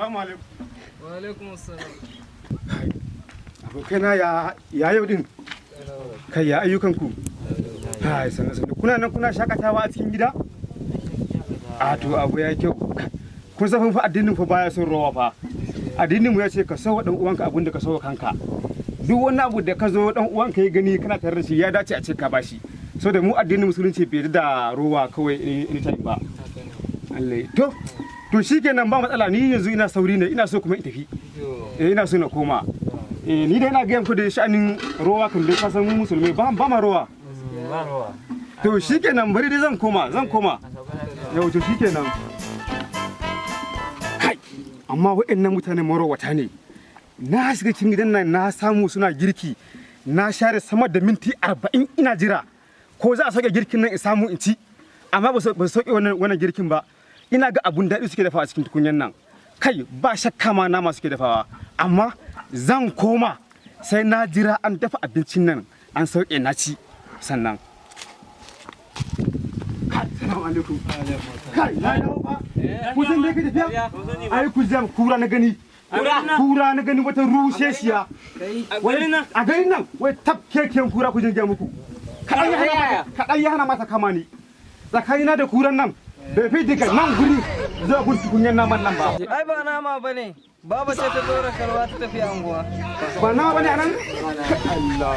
Assalamu alaikum. Wa alaikum assalam. Abokaina ya yau din. Kai ya ayyukan ku. Hai sanin kuna nan kuna shakatawa a cikin gida? A to abu ya kyau. Kun san fa addinin fa baya son rawa fa. Addinin mu ya ce ka sawa dan uwanka abin da ka sawa kanka. Duk wani abu da ka zo dan uwanka ya gani kana tare da shi ya dace a ce ka bashi. Saboda mu addinin musulunci bai da ruwa kawai anytime ba. Allah to shikenan ba matsala ni yanzu ina sauri ne ina so kuma in tafi. Ina so na koma. Ni dai ina ga yanku da sha'anin ruwa kan dai ka san mu musulmai ba ma ruwa. Ba ruwa. To shikenan bari dai zan koma. Yau to shikenan. Kai amma waɗannan mutanen marowata ne. Na shiga cikin gidan nan na samu suna girki. Na share sama da minti 40 ina jira. Ko za a sauke girkin nan in samu in ci. Amma ba su sauke wannan girkin ba. Ina ga abun daɗi suke dafawa a cikin tukunyan nan. Kai ba shakka ma nama suke dafawa. Amma zan koma sai na jira an dafa abincin nan an sauke na ci sannan. Assalamu alaikum. Kai na dawo ba. Ku san me kake tafiya? Ai ku jam kura na gani. Kura na gani wata rushe shiya. A garin nan wai tafkeken kura ku jin muku. Kaɗan ya hana masa kama ni. Tsakanina da kuran nan bai fi daga nan guri zuwa gun tukunyen naman nan ba. Ai ba nama bane. Baba ce ta dora kalwa ta tafi anguwa. Ba nama bane anan? Allah.